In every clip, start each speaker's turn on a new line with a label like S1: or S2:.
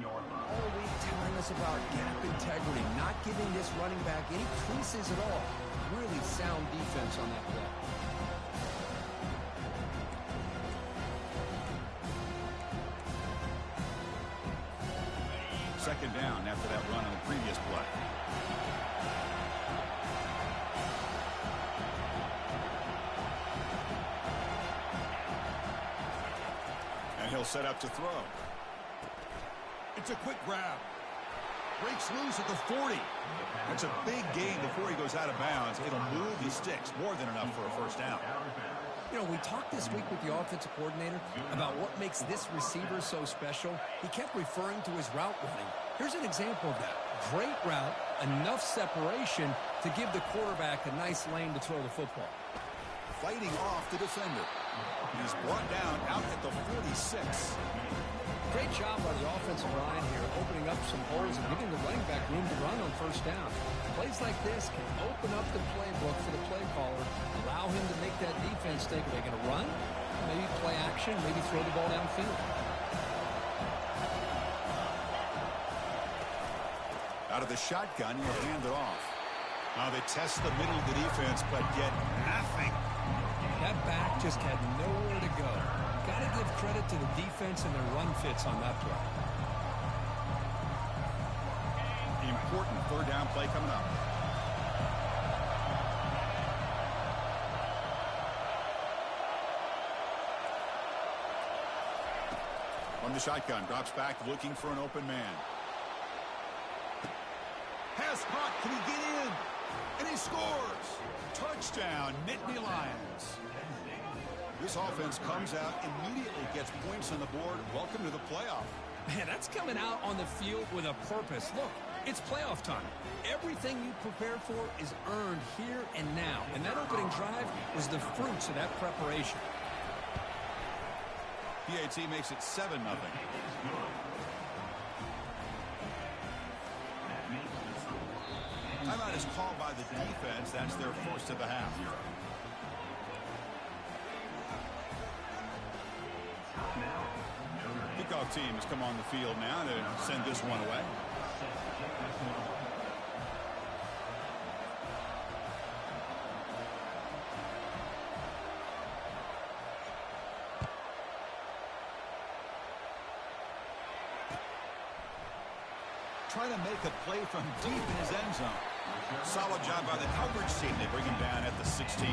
S1: All week telling us about gap integrity, not giving this running back any creases at all. Really sound defense on that play.
S2: Second down after that run on the previous play. And he'll set up to throw. It's a quick grab. Breaks loose at the 40. That's a big gain before he goes out of bounds. It'll move the sticks. More than enough for a first down.
S1: You know, we talked this week with the offensive coordinator about what makes this receiver so special. He kept referring to his route running. Here's an example of that. Great route, enough separation to give the quarterback a nice lane to throw the football.
S2: Fighting off the defender. He's brought down out at the 46.
S1: Great job by the offensive line here, opening up some holes and giving the running back room to run on first down. Plays like this can open up the playbook for the play caller, allow him to make that defense think, are they going to run? Maybe play action, maybe throw the ball downfield.
S2: Out of the shotgun, he'll hand it off. Now they test the middle of the defense, but get nothing.
S1: That back just had nowhere to go. Got to give credit to the defense and their run fits on that play.
S2: Important third down play coming up. From the shotgun, drops back looking for an open man. Pass caught, can he get in? And he scores! Touchdown, Nittany Lions. This offense comes out, immediately gets points on the board. Welcome to the playoff.
S1: Man, that's coming out on the field with a purpose. Look, it's playoff time. Everything you prepare for is earned here and now. And that opening drive was the fruits of that preparation.
S2: PAT makes it 7-0. Timeout is called by the defense. That's their first of the half. Kickoff team has come on the field now to send this one away. Trying to make a play from deep in his end zone. Solid job by the coverage team. They bring him down at the 16.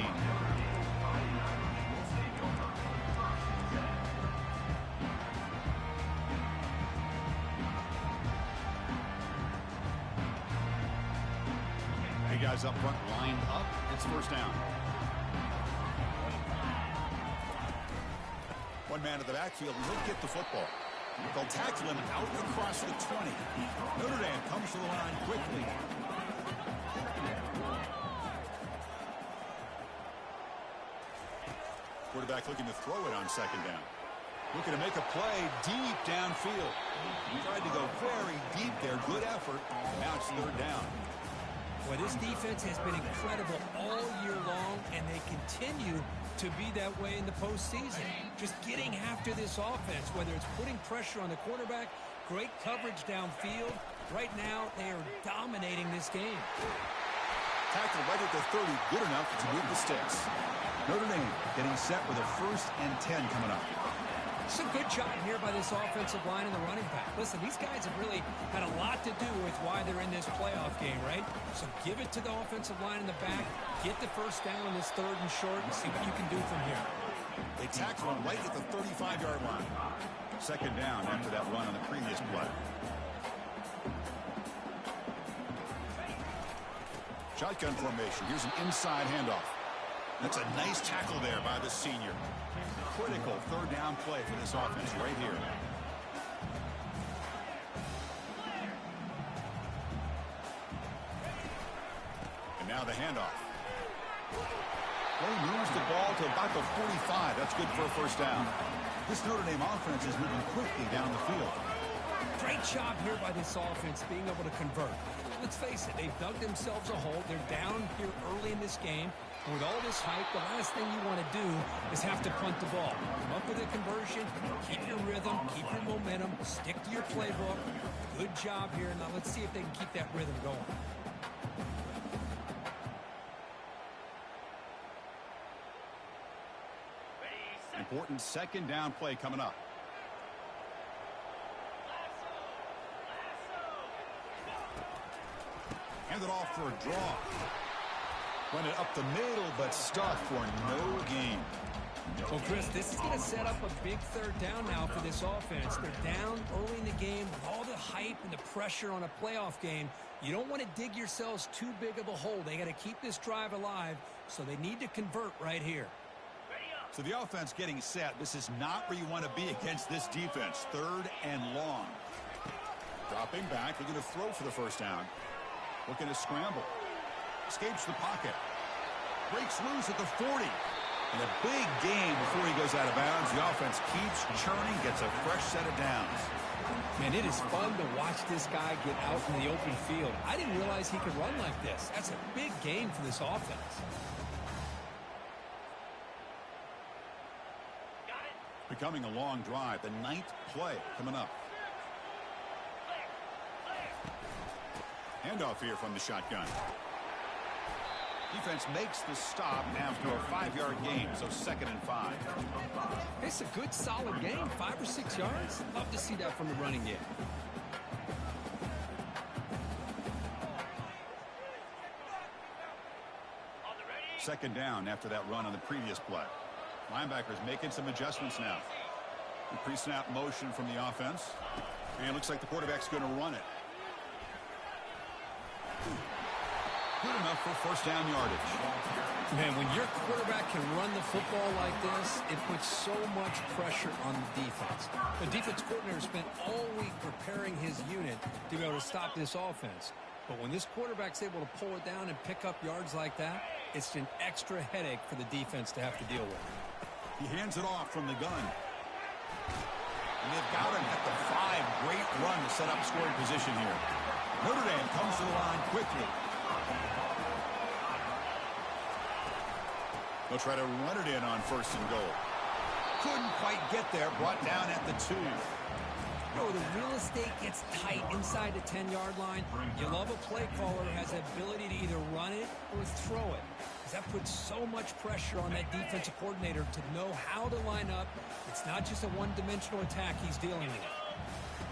S2: Hey guys up front lined up. It's first down. One man to the backfield. He'll get the football. They'll tackle him out across the 20. Notre Dame comes to the line quickly. Quarterback looking to throw it on second down. Looking to make a play deep downfield. Tried to go very deep there. Good effort. Now it's third down.
S1: Well, this defense has been incredible all year long, and they continue to be that way in the postseason. Just getting after this offense, whether it's putting pressure on the quarterback, great coverage downfield. Right now, they are dominating this game.
S2: Tackle right at the 30, good enough to move the sticks. Notre Dame getting set with a 1st and 10 coming up.
S1: It's a good job here by this offensive line and the running back. Listen, these guys have really had a lot to do with why they're in this playoff game, right? So give it to the offensive line in the back, get the first down on this 3rd and short, and see what you can do from here.
S2: They tackle him right at the 35-yard line. Second down after that run on the previous play. Shotgun formation. Here's an inside handoff. That's a nice tackle there by the senior. Critical third down play for this offense right here. And now the handoff. Play moves the ball to about the 45. That's good for a first down. This Notre Dame offense is moving quickly down the field.
S1: Great job here by this offense being able to convert. let's face it, they've dug themselves a hole. They're down here early in this game. And with all this hype, the last thing you want to do is have to punt the ball. Come up with a conversion, keep your rhythm, keep your momentum, stick to your playbook. Good job here. Now let's see if they can keep that rhythm going.
S2: Important second down play coming up. Hand it off for a draw. Run it up the middle, but stuffed for no gain.
S1: Well, Chris, this is going to set up a big third down now for this offense. They're down early in the game with all the hype and the pressure on a playoff game. You don't want to dig yourselves too big of a hole. They got to keep this drive alive, so they need to convert right here.
S2: So the offense getting set. This is not where you want to be against this defense. Third and long. Dropping back. They're going to throw for the first down. Looking to scramble. Escapes the pocket. Breaks loose at the 40. And a big game before he goes out of bounds. The offense keeps churning, gets a fresh set of downs.
S1: Man, it is fun to watch this guy get out in the open field. I didn't realize he could run like this. That's a big game for this offense.
S2: Becoming a long drive. The 9th play coming up. Handoff here from the shotgun. Defense makes the stop after a 5-yard gain, so 2nd and 5.
S1: It's a good, solid game, 5 or 6 yards. Love to see that from the running game.
S2: Second down after that run on the previous play. Linebackers making some adjustments now. The pre-snap motion from the offense. And it looks like the quarterback's going to run it. Good enough for first down yardage.
S1: Man, when your quarterback can run the football like this, it puts so much pressure on the defense. The defense coordinator spent all week preparing his unit to be able to stop this offense. But when this quarterback's able to pull it down and pick up yards like that, it's an extra headache for the defense to have to deal with.
S2: He hands it off from the gun. And they've got him at the 5. Great run to set up scoring position here. Notre Dame comes to the line quickly. They'll try to run it in on 1st and goal. Couldn't quite get there. Brought down at the 2.
S1: Oh, the real estate gets tight inside the 10-yard line. You love a play caller who has the ability to either run it or throw it. That puts so much pressure on that defensive coordinator to know how to line up. It's not just a one-dimensional attack he's dealing with.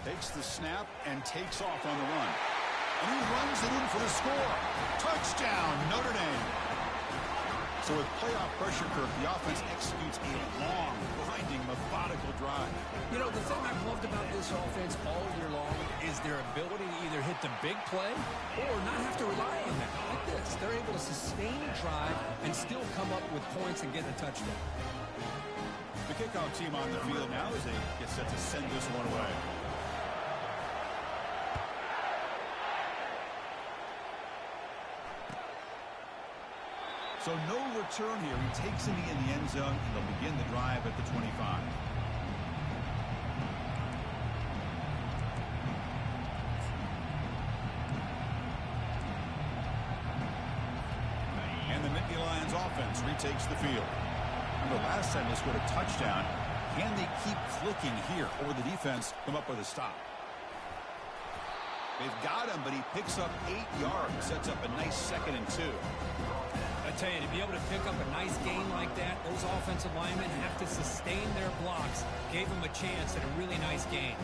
S2: Takes the snap and takes off on the run. And he runs it in for the score. Touchdown, Notre Dame. So with playoff pressure, Kirk, the offense executes a long, grinding, methodical drive.
S1: You know, the thing I've loved about this offense all year long is their ability to either hit the big play or not have to rely on that. Like this, they're able to sustain a drive and still come up with points and get a touchdown.
S2: The kickoff team on the field now as they get set to send this one away. So no return here. He takes it in the end zone, and they'll begin the drive at the 25. And the Nittany Lions offense retakes the field. Remember, last time they scored a touchdown. Can they keep clicking here, or the defense come up with a stop? They've got him, but he picks up 8 yards, sets up a nice 2nd and 2.
S1: I tell you, to be able to pick up a nice gain like that, those offensive linemen have to sustain their blocks. Gave them a chance at a really nice gain.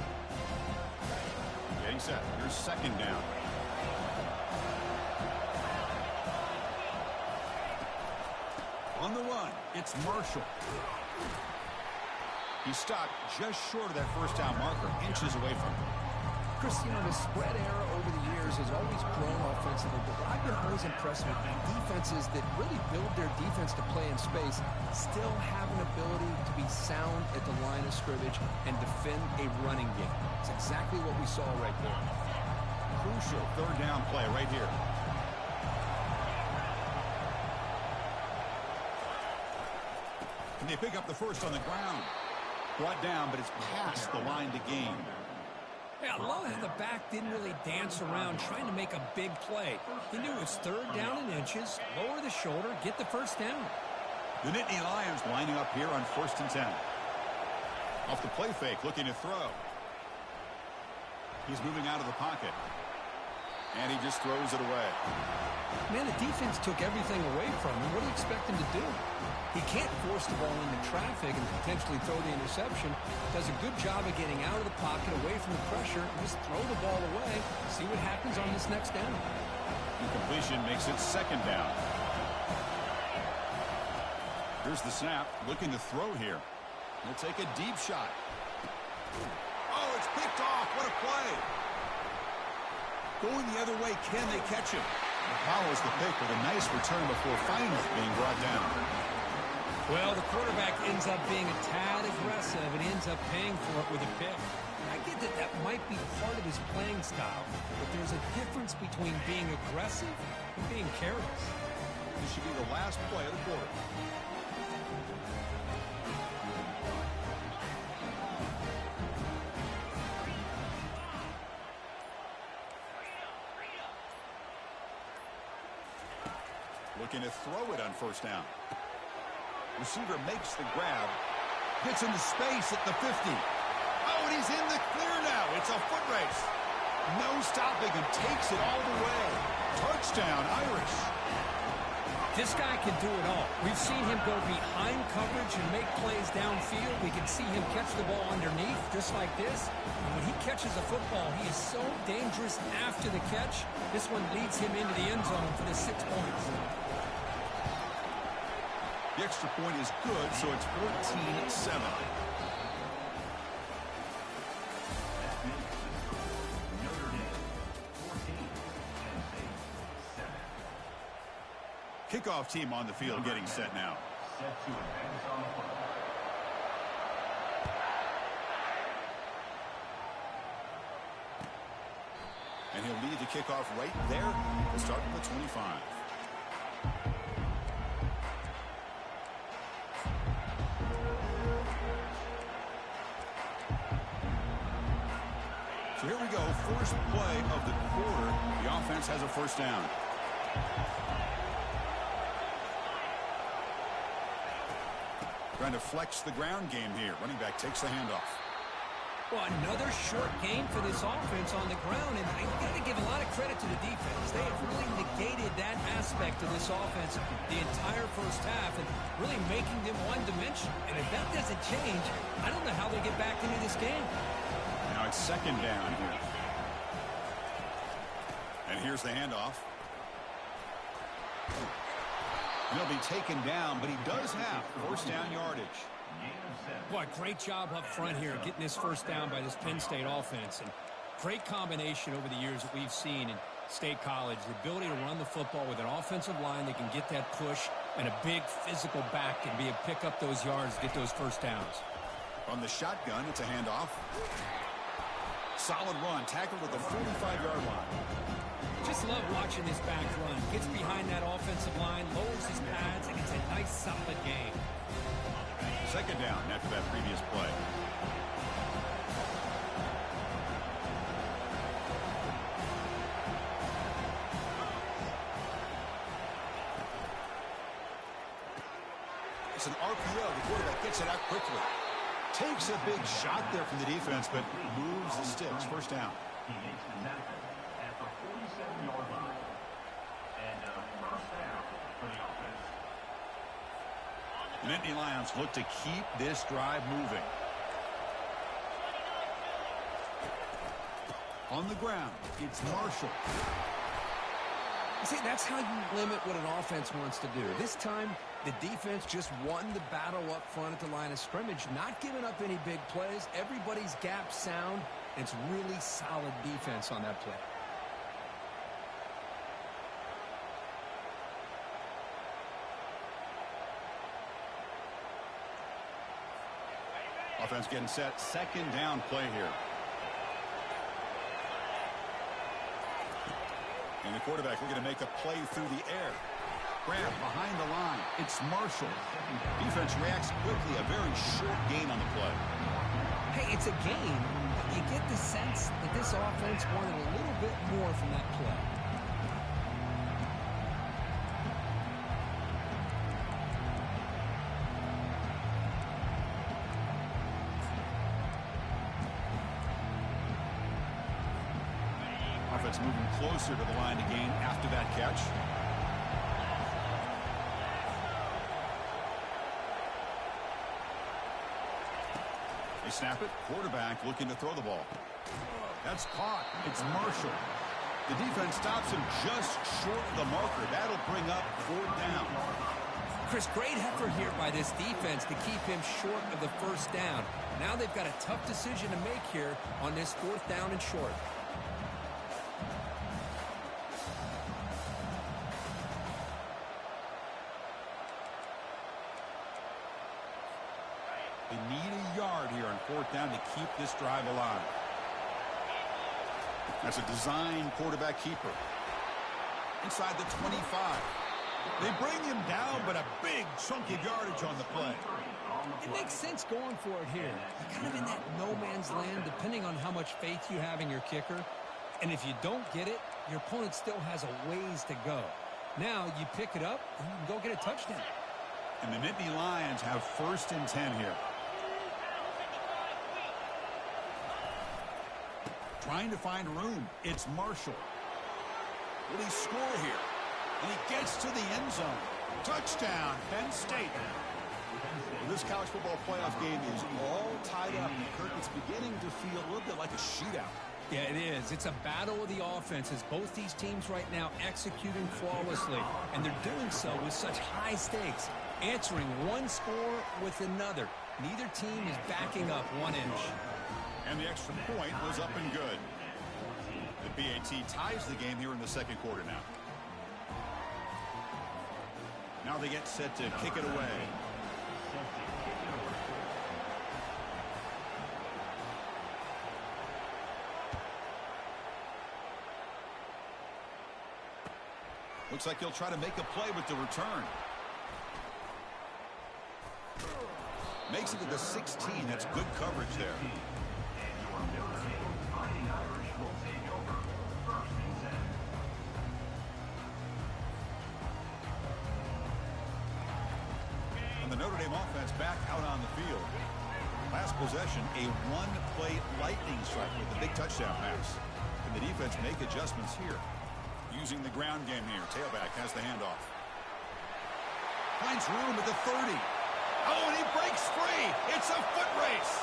S2: Getting set. Here's 2nd down. On the run, it's Marshall. He stopped just short of that first down marker, inches away from it.
S1: Chris, you know, the spread era over the years has always grown offensively, but what I've been always impressed with defenses that really build their defense to play in space still have an ability to be sound at the line of scrimmage and defend a running game. It's exactly what we saw right there.
S2: Crucial 3rd down play right here. And they pick up the first on the ground. Brought down, but it's past the line to gain.
S1: Yeah, I love how the back didn't really dance around trying to make a big play. He knew it was third down in inches, lower the shoulder, get the first down.
S2: The Nittany Lions lining up here on 1st and 10. Off the play fake, looking to throw. He's moving out of the pocket. And he just throws it away.
S1: Man, the defense took everything away from him. What do you expect him to do? He can't force the ball into traffic and potentially throw the interception. Does a good job of getting out of the pocket, away from the pressure, and just throw the ball away. See what happens on this next down.
S2: Incompletion makes it 2nd down. Here's the snap, looking to throw here. He'll take a deep shot. Oh, it's picked off. What a play. Going the other way, can they catch him? Follows the pick with a nice return before finally being brought down.
S1: Well, the quarterback ends up being a tad aggressive and ends up paying for it with a pick. I get that that might be part of his playing style, but there's a difference between being aggressive and being careless.
S2: This should be the last play of the quarter. Looking to throw it on 1st down. Receiver makes the grab. Gets into space at the 50. Oh, and he's in the clear now. It's a foot race. No stopping him. Takes it all the way. Touchdown, Irish.
S1: This guy can do it all. We've seen him go behind coverage and make plays downfield. We can see him catch the ball underneath, just like this. And when he catches a football, he is so dangerous after the catch. This one leads him into the end zone for the 6 points.
S2: The extra point is good, so it's 14-7. Kickoff team on the field getting set now. And he'll lead the kickoff right there. We'll start at the 25. So here we go, first play of the quarter. The offense has a 1st down. Trying to flex the ground game here. Running back takes the handoff.
S1: Well, another short game for this offense on the ground, and I got to give a lot of credit to the defense. They have really negated that aspect of this offense the entire first half and really making them one-dimensional. And if that doesn't change, I don't know how they get back into this game.
S2: Now it's 2nd down here. And here's the handoff. He'll be taken down, but he does have 1st down yardage.
S1: Boy, great job up front here getting this 1st down by this Penn State offense. And great combination over the years that we've seen in State College. The ability to run the football with an offensive line that can get that push and a big physical back and be able to pick up those yards, get those 1st downs.
S2: On the shotgun, it's a handoff. Solid run, tackled at the 45-yard line.
S1: Just love watching this back run. Gets behind that offensive line, lowers his pads, and it's a nice, solid game.
S2: 2nd down after that previous play. It's an RPO. The quarterback gets it out quickly. Takes a big shot there from the defense, but moves the sticks. 1st down.
S3: He makes the snap at the 47-yard line. And 1st down for the offense.
S2: The Nittany Lions look to keep this drive moving. On the ground, it's Marshall.
S1: See, that's how you limit what an offense wants to do. This time, the defense just won the battle up front at the line of scrimmage, not giving up any big plays. Everybody's gap sound. It's really solid defense on that play.
S2: Offense getting set. 2nd down play here. And the quarterback looking to make a play through the air. Grab behind the line. It's Marshall. Defense reacts quickly. A very short gain on the play.
S1: Hey, it's a game. You get the sense that offense wanted a little bit more from that play.
S2: Offense moving closer to the line to gain after that catch. They snap it. Quarterback looking to throw the ball. That's caught. It's Marshall. The defense stops him just short of the marker. That'll bring up 4th down.
S1: Chris, great effort here by this defense to keep him short of the 1st down. Now they've got a tough decision to make here on this 4th down and short.
S2: They need a yard here on 4th down to keep this drive alive. That's a design quarterback keeper. Inside the 25. They bring him down, but a big chunk of yardage on the play.
S1: It makes sense going for it here. You're kind of in that no man's land, depending on how much faith you have in your kicker. And if you don't get it, your opponent still has a ways to go. Now you pick it up and you can go get a touchdown.
S2: And the Nittany Lions have 1st and 10 here. Trying to find room. It's Marshall. Will he score here? And he gets to the end zone. Touchdown, Penn State. Well, this college football playoff game is all tied up. Kirk, it's beginning to feel a little bit like a shootout.
S1: Yeah, it is. It's a battle of the offenses. Both these teams right now executing flawlessly, and they're doing so with such high stakes, answering one score with another. Neither team is backing up 1 inch.
S2: And the extra point was up and good. The BAT ties the game here in the 2nd quarter now. Now they get set to kick it away. Looks like he'll try to make a play with the return. Makes it to the 16. That's good coverage there. And the Notre Dame offense back out on the field. Last possession, a 1-play lightning strike with a big touchdown pass. Can the defense make adjustments here? Using the ground game here. Tailback has the handoff. Finds room at the 30. Oh, and he breaks free. It's a foot race.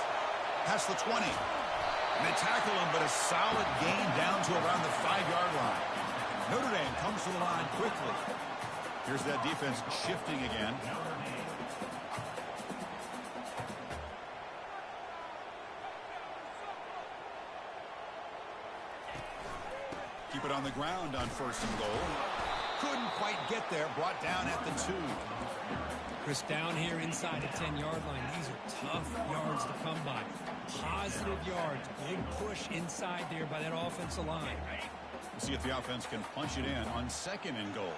S2: Past the 20. And they tackle him, but a solid gain down to around the 5-yard line. Notre Dame comes to the line quickly. Here's that defense shifting again. Keep it on the ground on 1st and goal. Couldn't quite get there. Brought down at the 2.
S1: Chris, down here inside the 10-yard line. These are tough yards to come by. Positive yards. Big push inside there by that offensive line.
S2: We'll see if the offense can punch it in on 2nd and goal.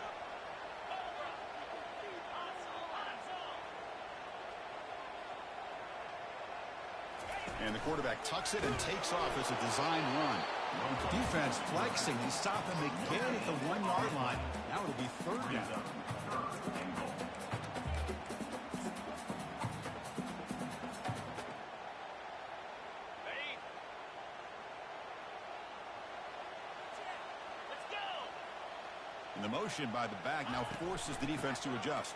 S2: And the quarterback tucks it and takes off as a design run. The defense flexing. They stop him again at the 1-yard line. Now it'll be 3rd down. And the motion by the back now forces the defense to adjust.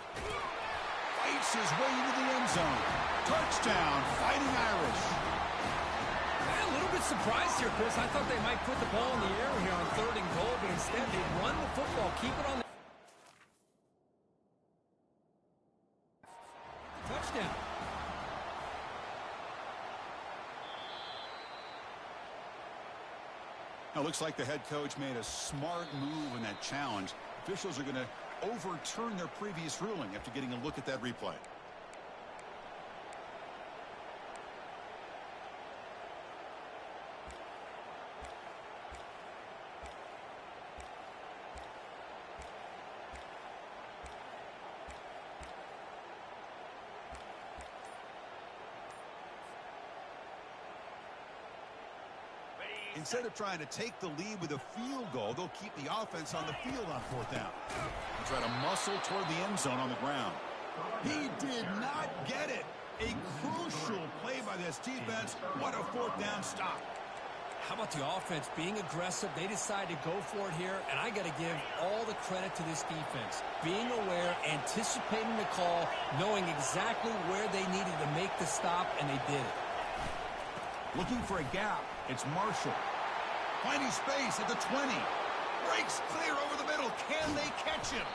S2: Fights his way into the end zone. Touchdown, Fighting Irish.
S1: A little bit surprised here, Chris. I thought they might put the ball in the air here on 3rd and goal, but instead they run the football, keep it on the touchdown.
S2: Now, looks like the head coach made a smart move in that challenge. Officials are going to overturn their previous ruling after getting a look at that replay. Instead of trying to take the lead with a field goal, they'll keep the offense on the field on fourth down. They try to muscle toward the end zone on the ground. He did not get it. A crucial play by this defense. What a fourth down stop.
S1: How about the offense being aggressive? They decide to go for it here, and I got to give all the credit to this defense. Being aware, anticipating the call, knowing exactly where they needed to make the stop, and they did it.
S2: Looking for a gap. It's Marshall. Finding space at the 20. Breaks clear over the middle. Can they catch him?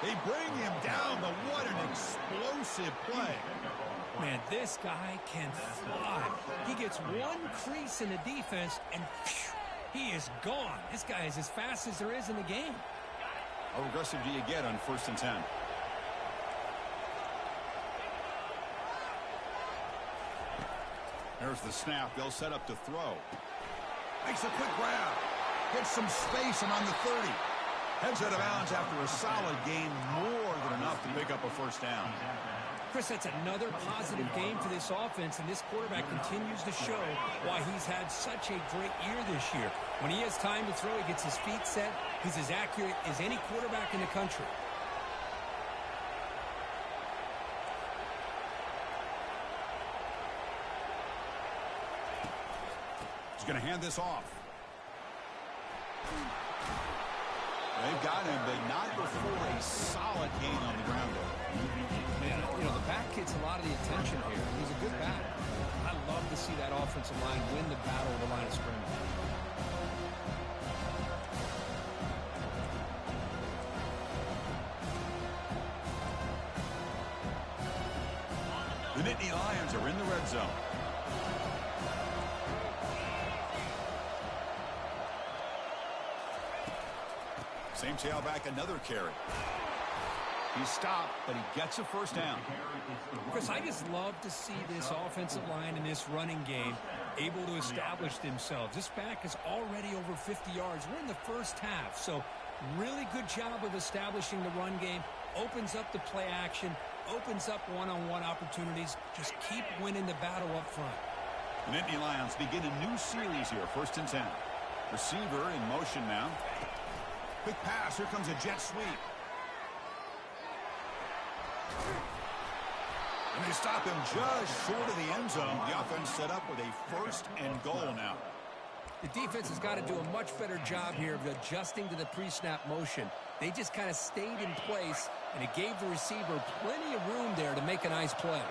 S2: They bring him down, but what an explosive play.
S1: Man, this guy can fly. He gets one crease in the defense, and phew, he is gone. This guy is as fast as there is in the game.
S2: How aggressive do you get on 1st and 10? There's the snap. They'll set up to throw. Makes a quick grab. Gets some space and on the 30. Heads out of bounds after a solid gain, more than enough to pick up a first down.
S1: Chris, that's another positive game for this offense, and this quarterback continues to show why he's had such a great year this year. When he has time to throw, he gets his feet set. He's as accurate as any quarterback in the country.
S2: He's going to hand this off. They've got him, but not before a solid gain on the ground.
S1: Man, you know, the back gets a lot of the attention here. He's a good back. I love to see that offensive line win the battle of the line of scrimmage.
S2: The Nittany Lions are in the red zone. Same tailback, another carry. He's stopped, but he gets a first down.
S1: Chris, I just love to see this offensive line in this running game able to establish themselves. This back is already over 50 yards. We're in the first half, so really good job of establishing the run game. Opens up the play action, opens up one-on-one opportunities. Just keep winning the battle up front.
S2: The Nittany Lions begin a new series here, 1st and 10. Receiver in motion now. Quick pass. Here comes a jet sweep. And they stop him just short of the end zone. The offense set up with a 1st and goal now.
S1: The defense has got to do a much better job here of adjusting to the pre-snap motion. They just kind of stayed in place, and it gave the receiver plenty of room there to make a nice play.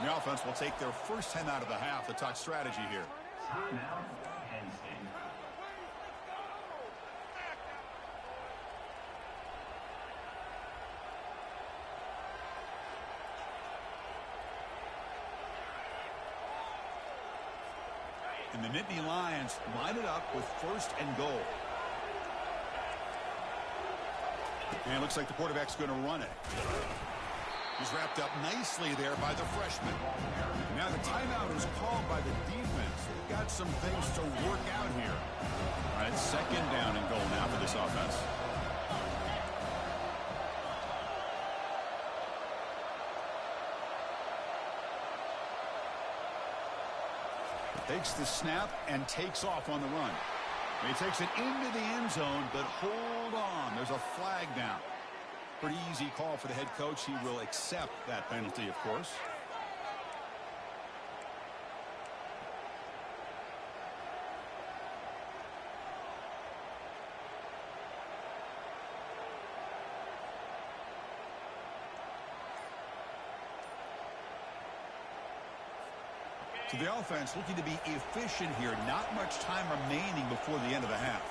S2: The offense will take their first 10 out of the half to talk strategy here.
S3: Timeout, Penn State.
S2: And the Nittany Lions line it up with 1st and goal. And it looks like the quarterback's going to run it. He's wrapped up nicely there by the freshman. Now the timeout is called by the defense. They've got some things to work out here. All right, 2nd down and goal now for this offense. Takes the snap and takes off on the run. He takes it into the end zone, but hold on. There's a flag down. Pretty easy call for the head coach. He will accept that penalty, of course. So the offense looking to be efficient here. Not much time remaining before the end of the half.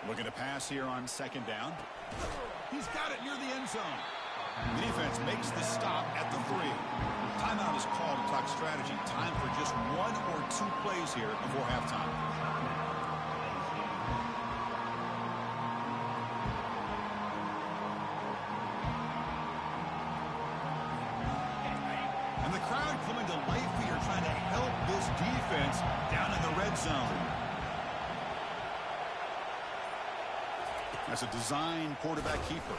S2: Looking to pass here on 2nd down. He's got it near the end zone. The defense makes the stop at the 3. Timeout is called to talk strategy. Time for just 1 or 2 plays here before halftime. And the crowd coming to life here, trying to help red zone. That's a design quarterback keeper.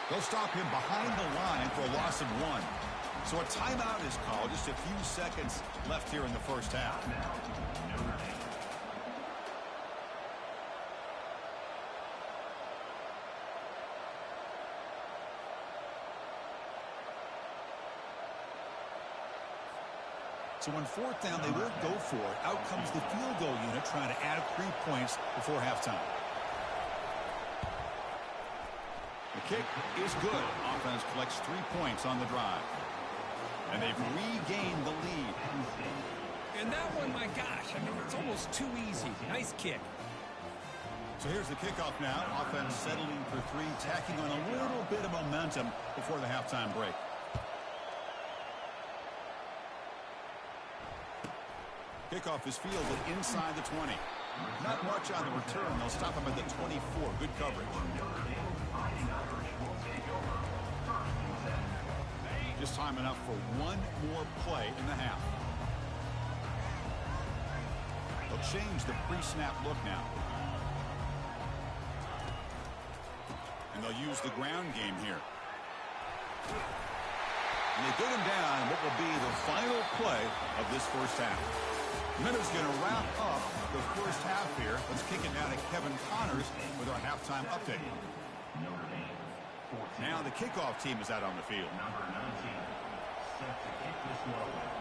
S2: They'll stop him behind the line for a loss of 1. So a timeout is called. Just a few seconds left here in the first half. So on fourth down, they will go for it. Out comes the field goal unit trying to add 3 points before halftime. The kick is good. Offense collects 3 points on the drive. And they've regained the lead.
S1: And that one, my gosh, I mean, it's almost too easy. Nice kick.
S2: So here's the kickoff now. Offense settling for 3, tacking on a little bit of momentum before the halftime break. Kickoff is fielded inside the 20. Not much on the return. They'll stop him at the 24. Good coverage. Just time enough for one more play in the half. They'll change the pre-snap look now. And they'll use the ground game here. And they get him down in what will be the final play of this first half. Minutes going to wrap up the first half here. Let's kick it down to Kevin Connors with our halftime update. Now the kickoff team is out on the field.
S3: Number 19, set to kick this one away.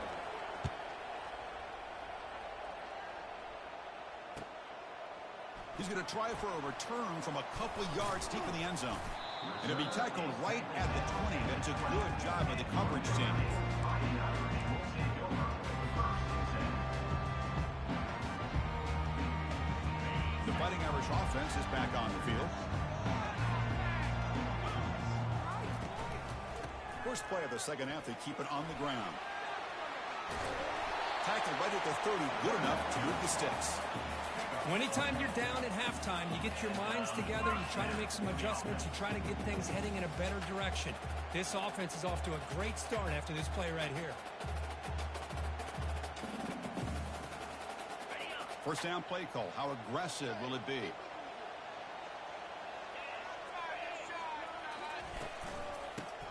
S2: He's going to try for a return from a couple yards deep in the end zone. And it'll be tackled right at the 20. That's a good job by the coverage team. The Fighting Irish offense is back on the field. First play of the second half, they keep it on the ground. Tackled right at the 30, good enough to move the sticks.
S1: Anytime you're down at halftime, you get your minds together, you try to make some adjustments, you try to get things heading in a better direction. This offense is off to a great start after this play right here.
S2: First down play call. How aggressive will it be?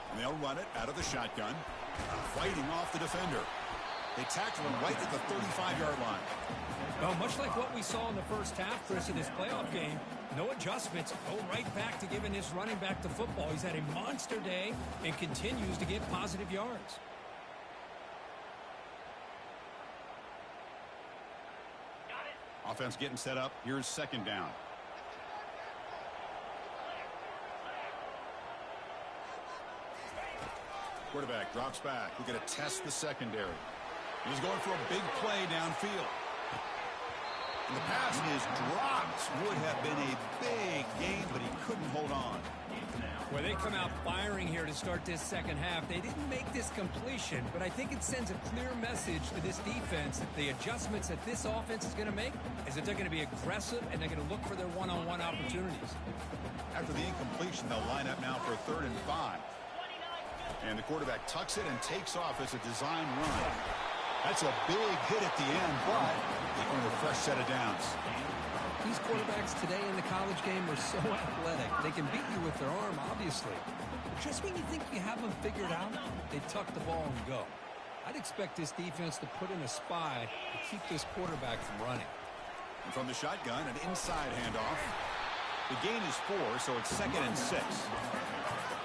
S2: And they'll run it out of the shotgun, fighting off the defender. They tackle him right at the 35-yard line.
S1: Well, much like what we saw in the first half, Chris, of this playoff game, no adjustments. Go right back to giving this running back the football. He's had a monster day and continues to get positive yards.
S2: Offense getting set up. Here's second down. Quarterback drops back. We're going to test the secondary. He's going for a big play downfield. And the pass is dropped. Would have been a big gain, but he couldn't hold on.
S1: Well, they come out firing here to start this second half. They didn't make this completion, but I think it sends a clear message to this defense that the adjustments that this offense is going to make is that they're going to be aggressive and they're going to look for their one-on-one opportunities.
S2: After the incompletion, they'll line up now for a 3rd and 5. And the quarterback tucks it and takes off as a design run. That's a big hit at the end, but they earn a fresh set of downs.
S1: These quarterbacks today in the college game are so athletic. They can beat you with their arm, obviously. But just when you think you have them figured out, they tuck the ball and go. I'd expect this defense to put in a spy to keep this quarterback from running.
S2: And from the shotgun, an inside handoff. The gain is 4, so it's 2nd and 6.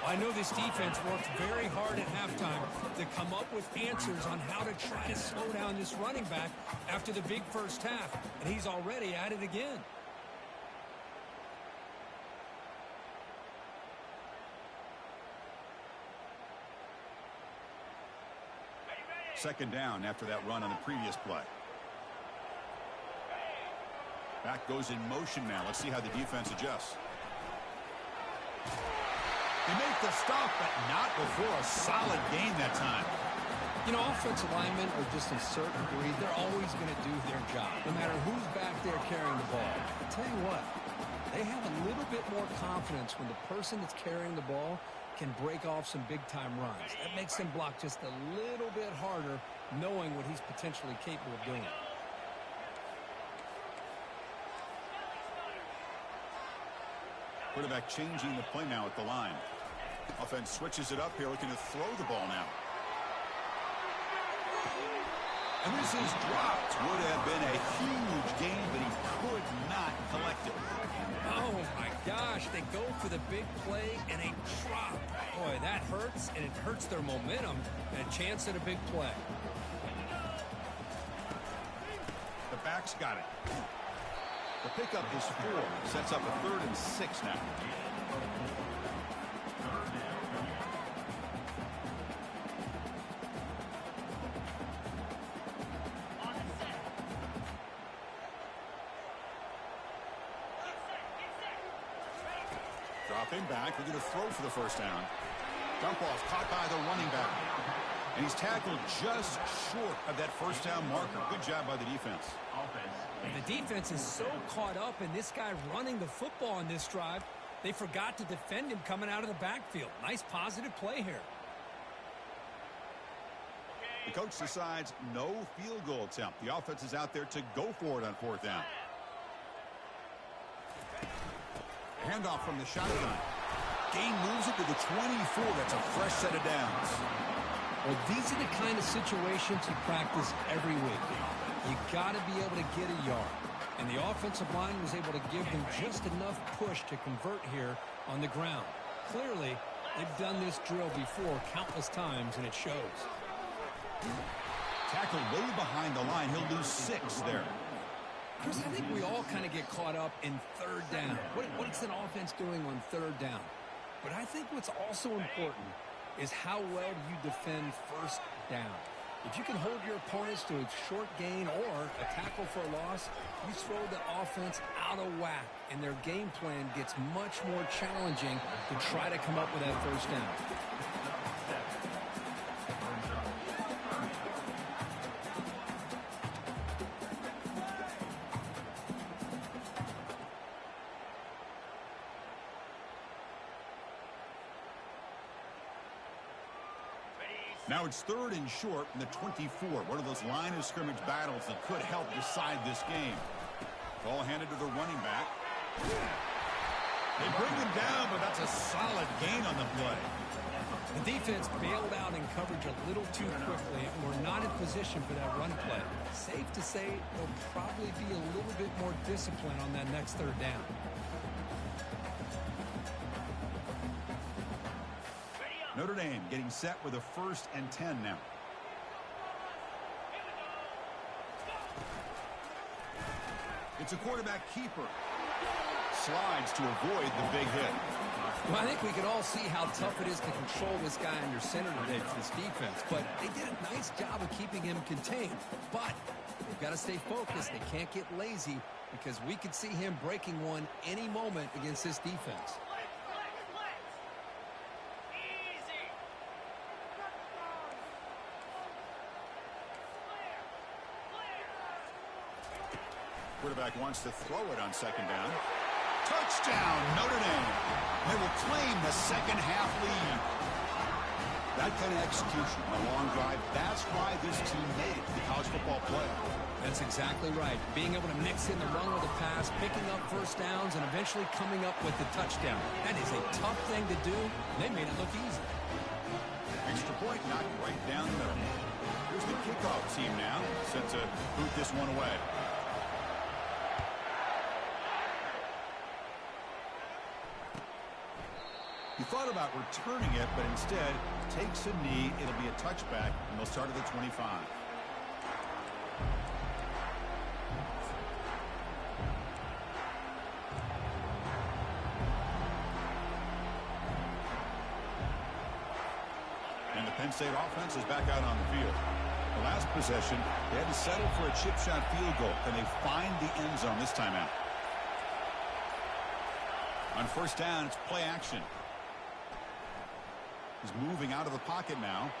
S1: I know this defense worked very hard at halftime to come up with answers on how to try to slow down this running back after the big first half, and he's already at it again.
S2: Second down after that run on the previous play. Back goes in motion now. Let's see how the defense adjusts. They make the stop, but not before a solid gain that time.
S1: You know, offensive linemen are just a certain breed. They're always going to do their job, no matter who's back there carrying the ball. I'll tell you what, they have a little bit more confidence when the person that's carrying the ball can break off some big-time runs. That makes them block just a little bit harder, knowing what he's potentially capable of doing.
S2: Quarterback changing the play now at the line. Offense switches it up here, looking to throw the ball now. And this is dropped. Would have been a huge gain, but he could not collect it.
S1: Oh, my gosh. They go for the big play and a drop. Boy, that hurts, and it hurts their momentum and a chance at a big play.
S2: The back's got it. The pickup is 4. Sets up a 3rd and 6 now. Dropping back, we're going to throw for the first down. Dump off caught by the running back. And he's tackled just short of that first down marker. Good job by the defense.
S1: The defense is so caught up in this guy running the football on this drive, they forgot to defend him coming out of the backfield. Nice positive play here.
S2: The coach decides no field goal attempt. The offense is out there to go for it on 4th down. Handoff from the shotgun. Gain moves it to the 24. That's a fresh set of downs.
S1: Well, these are the kind of situations you practice every week. You got to be able to get a yard. And the offensive line was able to give them just enough push to convert here on the ground. Clearly, they've done this drill before countless times, and it shows.
S2: Tackle way behind the line. He'll lose 6 there.
S1: Chris, I think we all kind of get caught up in 3rd down. What's an offense doing on 3rd down? But I think what's also important is how well you defend 1st down. If you can hold your opponents to a short gain or a tackle for a loss, you throw the offense out of whack, and their game plan gets much more challenging to try to come up with that 1st down.
S2: Now it's 3rd and short in the 24. One of those line of scrimmage battles that could help decide this game. Ball handed to the running back. They bring him down, but that's a solid gain on the play.
S1: The defense bailed out in coverage a little too quickly, and we're not in position for that run play. Safe to say they'll probably be a little bit more disciplined on that next 3rd down.
S2: Notre Dame getting set with a 1st and 10 now. It's a quarterback keeper. Slides to avoid the big hit.
S1: Well, I think we can all see how tough it is to control this guy under center today for this defense. But they did a nice job of keeping him contained. But they've got to stay focused. They can't get lazy because we could see him breaking one any moment against this defense.
S2: Quarterback wants to throw it on 2nd down. Touchdown, Notre Dame. They will claim the 2nd half lead. That kind of execution on a long drive, that's why this team made it to the college football playoff.
S1: That's exactly right. Being able to mix in the run with the pass, picking up 1st downs, and eventually coming up with the touchdown. That is a tough thing to do. They made it look easy.
S2: Extra point knocked right down the middle. Here's the kickoff team now, set to boot this one away. He thought about returning it, but instead takes a knee. It'll be a touchback, and they'll start at the 25. And the Penn State offense is back out on the field. The last possession, they had to settle for a chip shot field goal, and they find the end zone this time out. On 1st down, it's play action. He's moving out of the pocket now.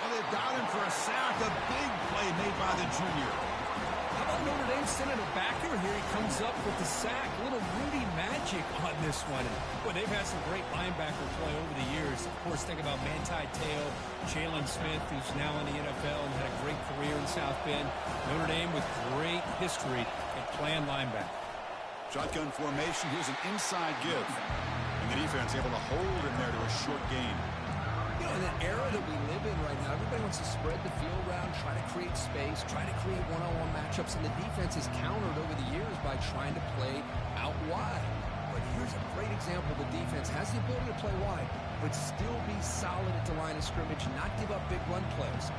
S2: Oh, they've got him for a sack. A big play made by the junior.
S1: How about Notre Dame sending a backer here? He comes up with the sack. A little Rudy magic on this one. Boy, they've had some great linebacker play over the years. Of course, think about Manti Te'o, Jalen Smith, who's now in the NFL and had a great career in South Bend. Notre Dame with great history at playing linebacker.
S2: Shotgun formation. Here's an inside give. And the defense able to hold him there to a short gain.
S1: You know, in the era that we live in right now, everybody wants to spread the field around, try to create space, try to create one-on-one matchups, and the defense is countered over the years by trying to play out wide. But here's a great example. The defense has the ability to play wide, but still be solid at the line of scrimmage, not give up big run plays.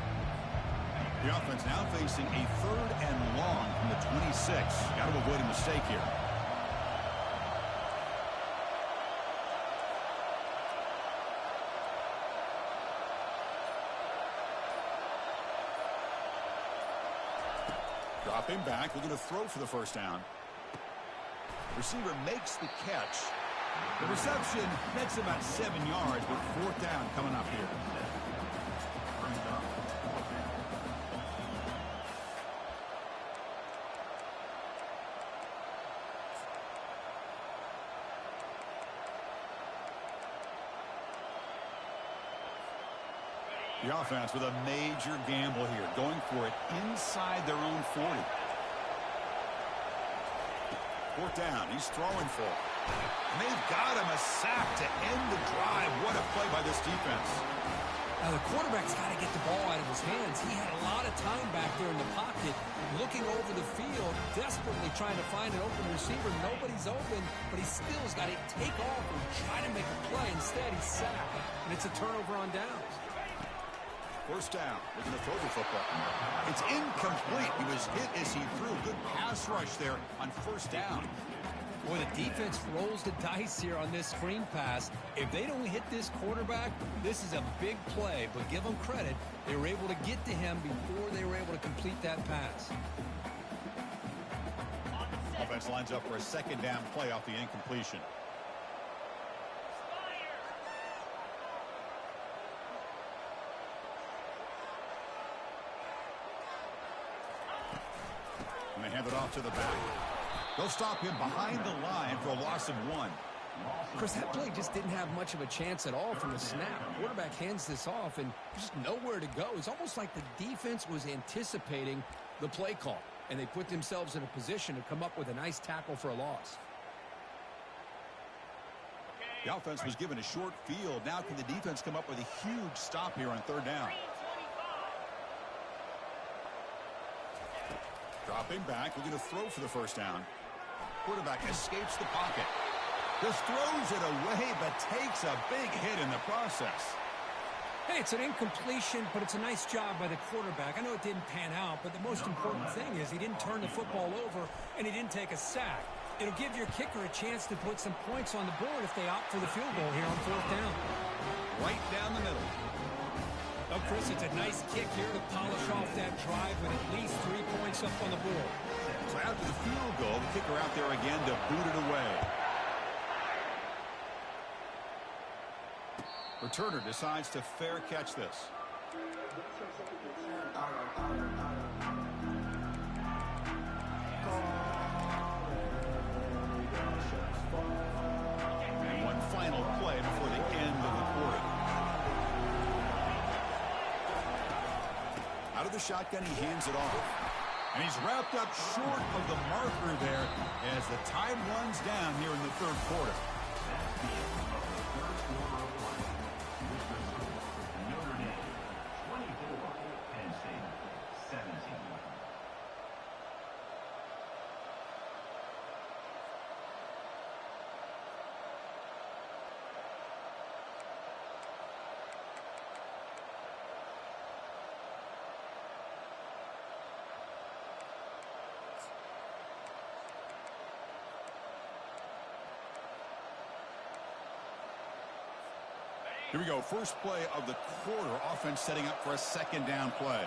S2: The offense now facing a 3rd and long from the 26. Got to avoid a mistake here. Dropping back, looking to throw for the first down. Receiver makes the catch. The reception nets about 7 yards, but 4th down coming up here. The offense with a major gamble here, going for it inside their own 40. 4th down, he's throwing for it. And they've got him a sack to end the drive. What a play by this defense.
S1: Now, the quarterback's got to get the ball out of his hands. He had a lot of time back there in the pocket, looking over the field, desperately trying to find an open receiver. Nobody's open, but he still has got to take off and try to make a play. Instead, he's sacked, and it's a turnover on downs.
S2: 1st down, looking to throw the football. It's incomplete. He was hit as he threw. Good pass rush there on 1st down.
S1: Boy, the defense rolls the dice here on this screen pass. If they don't hit this quarterback, this is a big play. But give them credit. They were able to get to him before they were able to complete that pass.
S2: Offense lines up for a 2nd down play off the incompletion. And they hand it off to the back. They'll stop him behind the line for a loss of 1.
S1: Chris, that play just didn't have much of a chance at all from the snap. Quarterback hands this off and just nowhere to go. It's almost like the defense was anticipating the play call, and they put themselves in a position to come up with a nice tackle for a loss.
S2: The offense was given a short field. Now can the defense come up with a huge stop here on 3rd down? Dropping back, looking to throw for the first down. Quarterback escapes the pocket. Just throws it away, but takes a big hit in the process.
S1: Hey, it's an incompletion, but it's a nice job by the quarterback. I know it didn't pan out, but the most important thing is he didn't turn the football over, and he didn't take a sack. It'll give your kicker a chance to put some points on the board if they opt for the field goal here on 4th down.
S2: Right down the middle.
S1: Oh, Chris, it's a nice kick here to polish off that drive with at least 3 points up on the board.
S2: So after the field goal, the kicker out there again to boot it away. Returner decides to fair catch this. And one final play before the end of the quarter. Out of the shotgun, he hands it off. And he's wrapped up short of the marker there as the time runs down here in the 3rd quarter. Here we go. First play of the quarter. Offense setting up for a 2nd down play.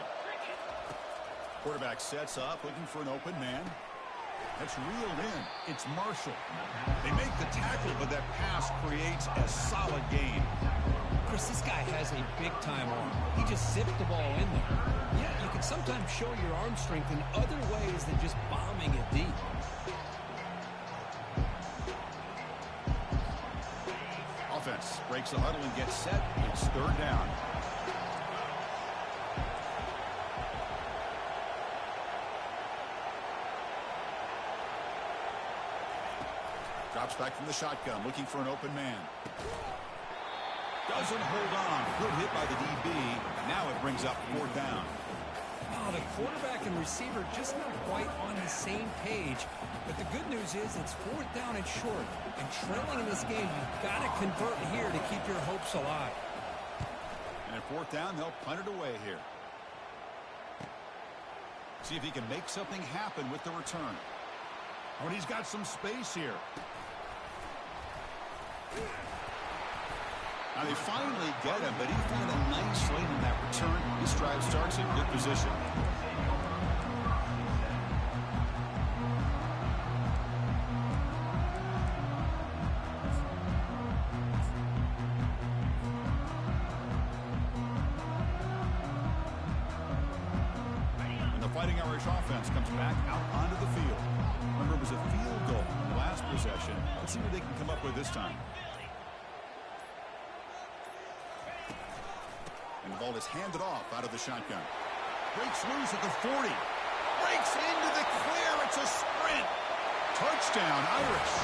S2: Quarterback sets up, looking for an open man. That's reeled in. It's Marshall. They make the tackle, but that pass creates a solid gain.
S1: Chris, this guy has a big-time arm. He just zipped the ball in there. Yeah, you can sometimes show your arm strength in other ways than just bombing it deep.
S2: Offense breaks the huddle and gets set. It's 3rd down. Drops back from the shotgun, looking for an open man. Doesn't hold on. Good hit by the DB. Now it brings up 4th down.
S1: Oh, the quarterback and receiver just not quite on the same page. But the good news is it's 4th down and short. And trailing in this game, you've got to convert here to keep your hopes alive.
S2: And at 4th down, they'll punt it away here. See if he can make something happen with the return. Oh, and he's got some space here. Now they finally get him, but he found a nice lane in that return. His drive starts in good position. And the Fighting Irish offense comes back out onto the field. Remember, it was a field goal in the last possession. Let's see what they can come up with this time. And the ball is handed off out of the shotgun. Breaks loose at the 40. Breaks into the clear. It's a sprint. Touchdown, Irish.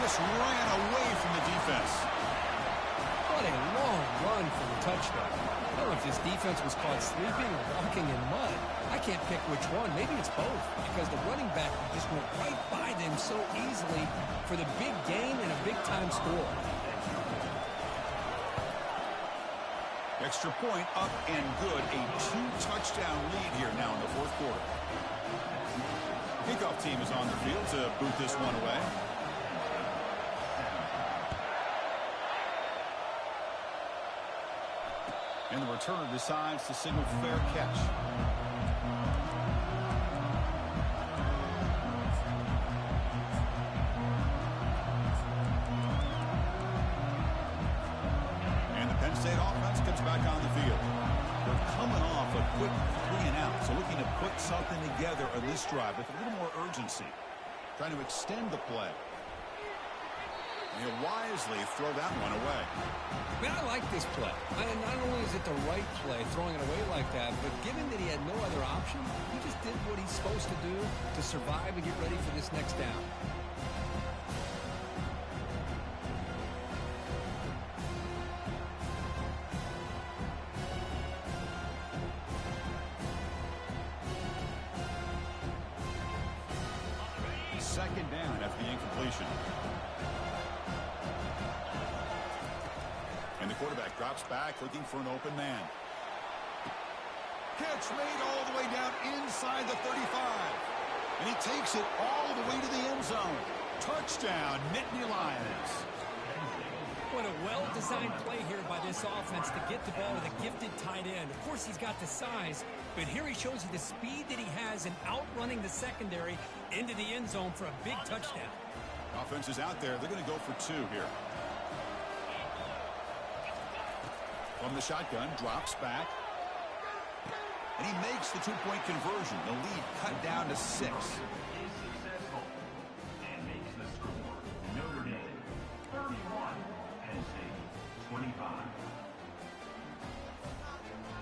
S2: Just ran away from the defense.
S1: What a long run for the touchdown. I don't know if this defense was caught sleeping or walking in mud. I can't pick which one. Maybe it's both, because the running back just went right by them so easily for the big gain and a big-time score.
S2: Extra point up and good. A 2-touchdown lead here now in the 4th quarter. Kickoff team is on the field to boot this one away. And the returner decides to signal fair catch. Penn State offense comes back on the field. They're coming off a quick 3-and-out, so looking to put something together on this drive with a little more urgency, trying to extend the play. And he'll wisely throw that one away.
S1: Man, I like this play. Not only is it the right play, throwing it away like that, but given that he had no other option, he just did what he's supposed to do to survive and get ready for this next down.
S2: Second down after the incompletion. And the quarterback drops back looking for an open man. Catch made all the way down inside the 35. And he takes it all the way to the end zone. Touchdown, Nittany Lions.
S1: What a well-designed play here by this offense to get the ball to the gifted tight end. Of course, he's got the size, but here he shows you the speed that he has in outrunning the secondary into the end zone for a big touchdown.
S2: Offense is out there. They're going to go for 2 here. From the shotgun, drops back. And he makes the 2-point conversion. The lead cut down to 6.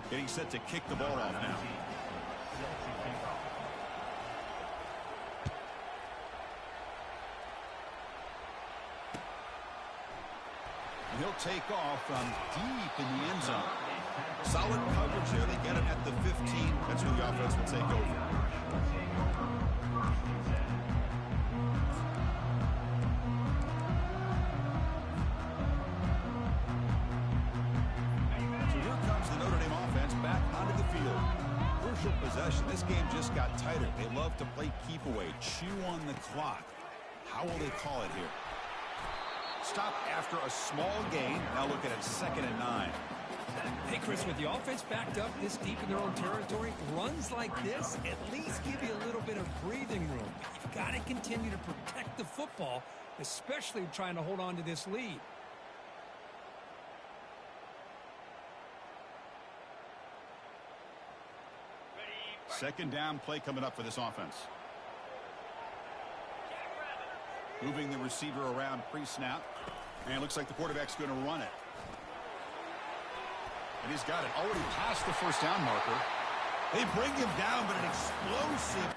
S2: Getting set to kick the ball off now. And he'll take off from deep in the end zone. Solid coverage there. They get him at the 15. That's where the offense will take over. Possession. This game just got tighter. They love to play keep away, chew on the clock. How will they call it here? Stop after a small gain. Now look at it, 2nd and 9.
S1: Hey, Chris, with the offense backed up this deep in their own territory, runs like this at least give you a little bit of breathing room. You've got to continue to protect the football, especially trying to hold on to this lead.
S2: Second down play coming up for this offense. Moving the receiver around pre-snap. And it looks like the quarterback's going to run it. And he's got it already past the first down marker. They bring him down, but an explosive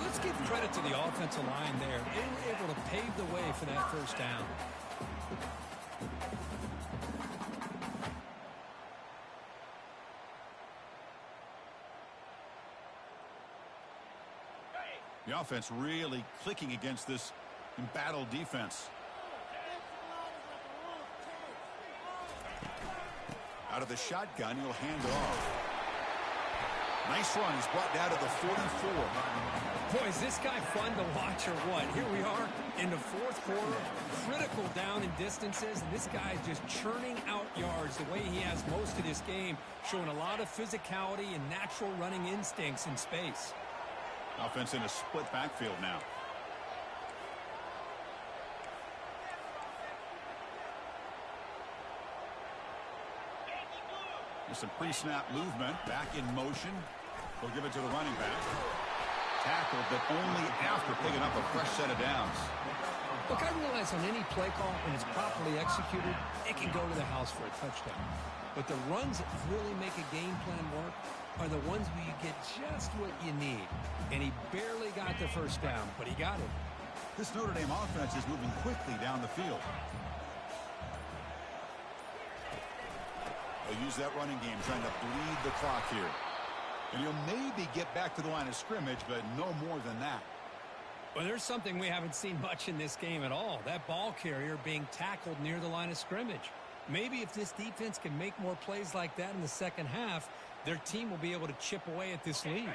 S1: Well, let's give credit to the offensive line there. They were able to pave the way for that first down.
S2: The offense really clicking against this embattled defense. Out of the shotgun, he'll hand it off. Nice run. He's brought down to the 44.
S1: Boy, is this guy fun to watch or what? Here we are in the fourth quarter, critical down and distances, and this guy is just churning out yards the way he has most of this game, showing a lot of physicality and natural running instincts in space.
S2: Offense in a split backfield now. Some pre-snap movement, back in motion. We'll give it to the running back. Tackled, but only after picking up a fresh set of downs.
S1: Look, I realize on any play call, when it's properly executed, it can go to the house for a touchdown. But the runs that really make a game plan work are the ones where you get just what you need. And he barely got the first down, but he got it.
S2: This Notre Dame offense is moving quickly down the field. They'll use that running game, trying to bleed the clock here. And he'll maybe get back to the line of scrimmage, but no more than that.
S1: Well, there's something we haven't seen much in this game at all. That ball carrier being tackled near the line of scrimmage. Maybe if this defense can make more plays like that in the second half, their team will be able to chip away at this lead.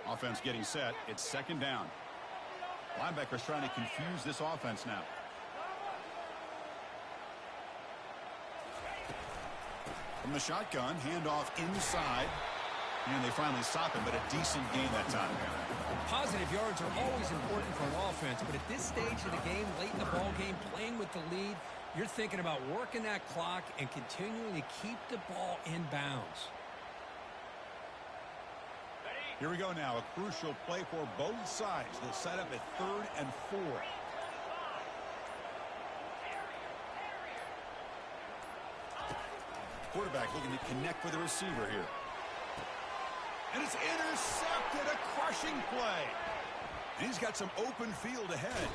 S2: Offense getting set. It's second down. Linebackers trying to confuse this offense now. From the shotgun, handoff inside. And they finally stop him, but a decent gain that time.
S1: Positive yards are always important for an offense, but at this stage of the game, late in the ball game, playing with the lead, you're thinking about working that clock and continuing to keep the ball in bounds.
S2: Here we go now. A crucial play for both sides. They'll set up at 3rd and 4. Quarterback looking to connect with the receiver here. And it's intercepted. A crushing play. And he's got some open field ahead.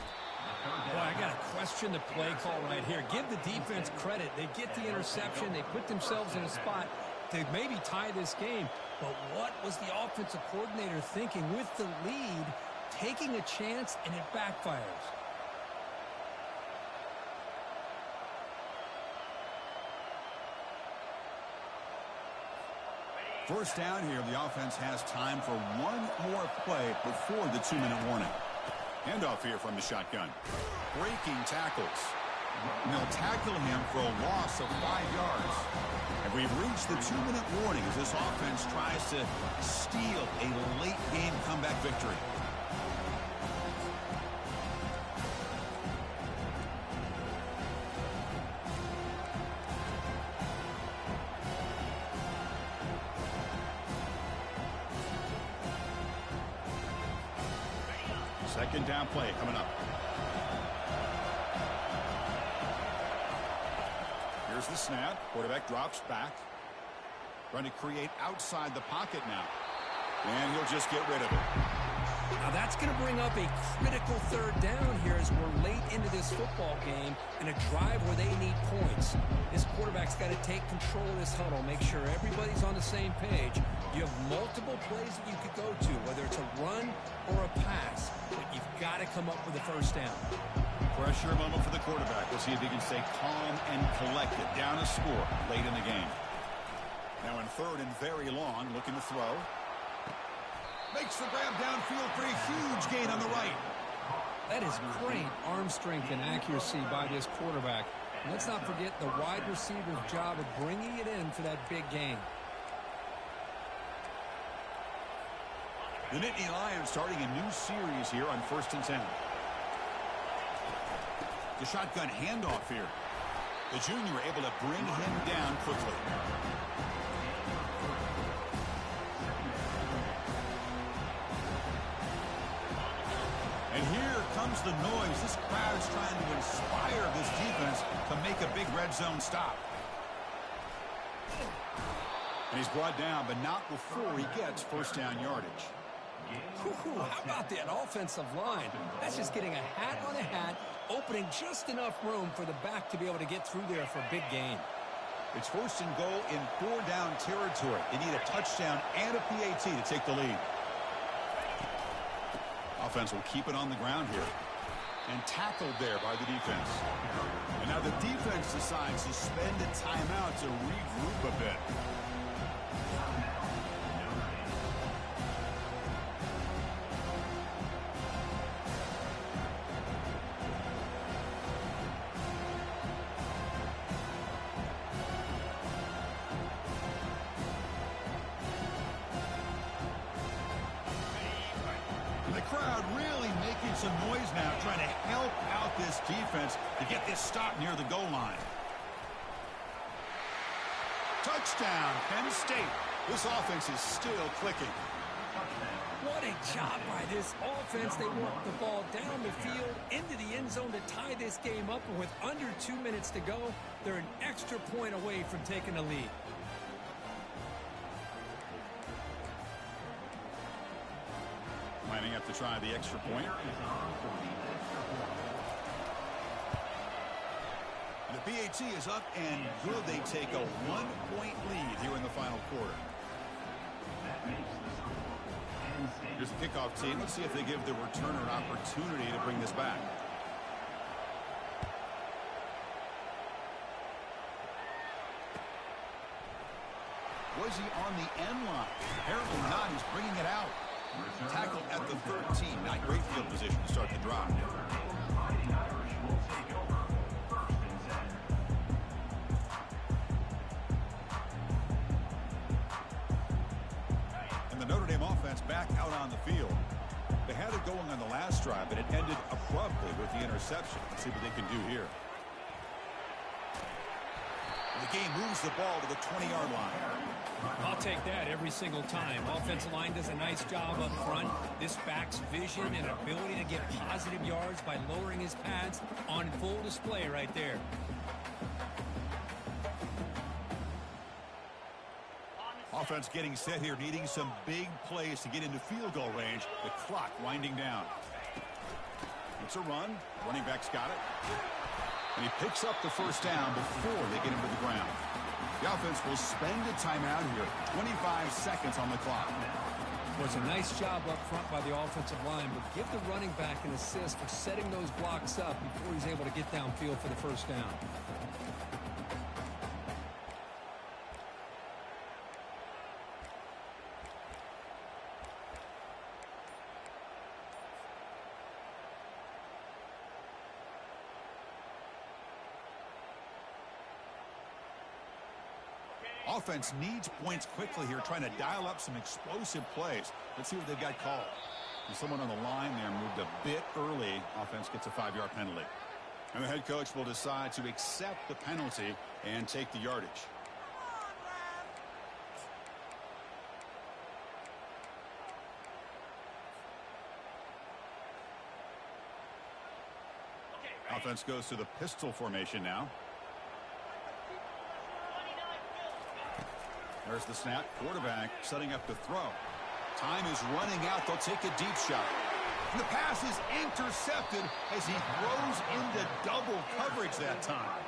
S1: Boy, I got to question the play call right here. Give the defense credit. They get the interception. They put themselves in a spot to maybe tie this game. But what was the offensive coordinator thinking with the lead, taking a chance, and it backfires?
S2: First down here, the offense has time for one more play before the 2-minute warning. Handoff here from the shotgun. Breaking tackles. And they'll tackle him for a loss of 5 yards. And we've reached the 2-minute warning as this offense tries to steal a late game comeback victory. Second down play coming up. Here's the snap. Quarterback drops back. Trying to create outside the pocket now. And he'll just get rid of it.
S1: Now that's going to bring up a critical third down here as we're late into this football game and a drive where they need points. This quarterback's got to take control of this huddle, make sure everybody's on the same page. You have multiple plays that you could go to, whether it's a run or a pass, but you've got to come up with a first down.
S2: Pressure moment for the quarterback. We'll see if he can stay calm and collected. Down a score late in the game. Now in 3rd and very long, looking to throw. Makes the grab downfield for a huge gain on the right.
S1: That is great arm strength and accuracy by this quarterback. And let's not forget the wide receiver's job of bringing it in for that big gain.
S2: The Nittany Lions starting a new series here on 1st and 10. The shotgun handoff here. The junior able to bring him down quickly. And here comes the noise. This crowd is trying to inspire this defense to make a big red zone stop. And he's brought down, but not before he gets first down yardage.
S1: Whew, how about that offensive line? That's just getting a hat on a hat, opening just enough room for the back to be able to get through there for a big gain.
S2: It's 1st and goal in 4-down territory. They need a touchdown and a PAT to take the lead. Offense will keep it on the ground here. And tackled there by the defense. And now the defense decides to spend a timeout to regroup a bit. Crowd really making some noise now, trying to help out this defense to get this stop near the goal line. Touchdown, Penn State. This offense is still clicking.
S1: What a job by this offense. They walk the ball down the field into the end zone to tie this game up. And with under 2 minutes to go, they're an extra point away from taking the lead.
S2: Lining up to try the extra point. And the PAT is up and good. They take a 1-point lead here in the final quarter. Here's the kickoff team. Let's see if they give the returner an opportunity to bring this back. Was he on the end line? Apparently not. He's bringing it out. Tackle at the 13. Not great field position to start the drive. And the Notre Dame offense back out on the field. They had it going on the last drive, but it ended abruptly with the interception. Let's see what they can do here. The game moves the ball to the 20-yard line.
S1: I'll take that every single time. Offensive line does a nice job up front. This back's vision and ability to get positive yards by lowering his pads on full display right there.
S2: Offense getting set here, needing some big plays to get into field goal range. The clock winding down. It's a run. Running back's got it. And he picks up the first down before they get him to the ground. The offense will spend a timeout here. 25 seconds on the clock.
S1: Well, it's a nice job up front by the offensive line, but give the running back an assist for setting those blocks up before he's able to get downfield for the first down.
S2: Offense needs points quickly here, trying to dial up some explosive plays. Let's see what they've got called. And someone on the line there moved a bit early. Offense gets a 5-yard penalty. And the head coach will decide to accept the penalty and take the yardage. Offense goes to the pistol formation now. There's the snap. Quarterback setting up the throw. Time is running out. They'll take a deep shot. And the pass is intercepted as he throws into double coverage that time.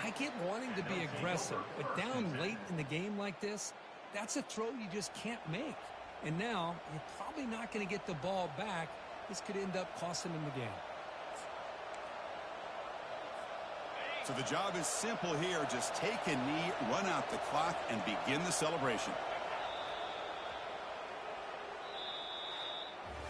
S1: I get wanting to be aggressive, but down late in the game like this, that's a throw you just can't make. And now you're probably not going to get the ball back. This could end up costing him the game.
S2: So the job is simple here. Just take a knee, run out the clock, and begin the celebration.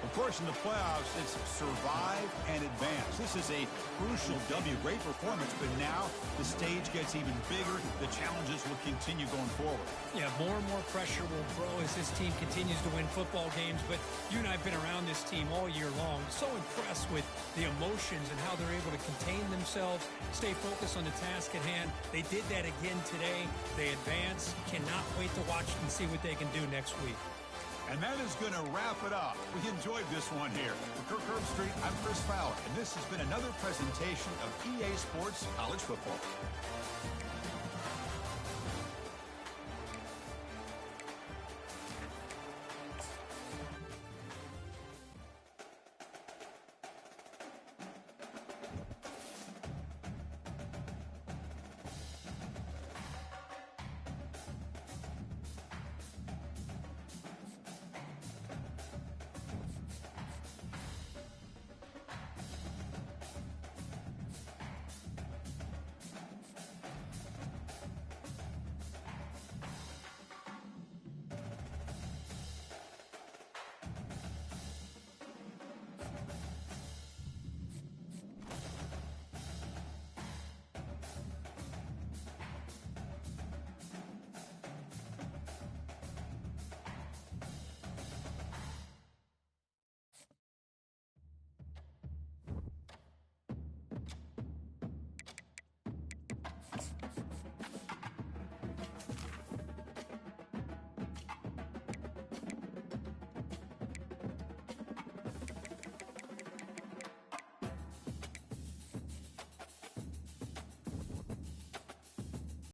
S2: Of course, in the playoffs, it's survive and advance. This is a crucial W. Great performance, but now the stage gets even bigger. The challenges will continue going forward.
S1: Yeah, more and more pressure will grow as this team continues to win football games, but you and I have been around this team all year long. So impressed with the emotions and how they're able to contain themselves, stay focused on the task at hand. They did that again today. They advance. Cannot wait to watch and see what they can do next week.
S2: And that is going to wrap it up. We enjoyed this one here. For Kirk Herbstreit, I'm Chris Fowler, and this has been another presentation of EA Sports College Football.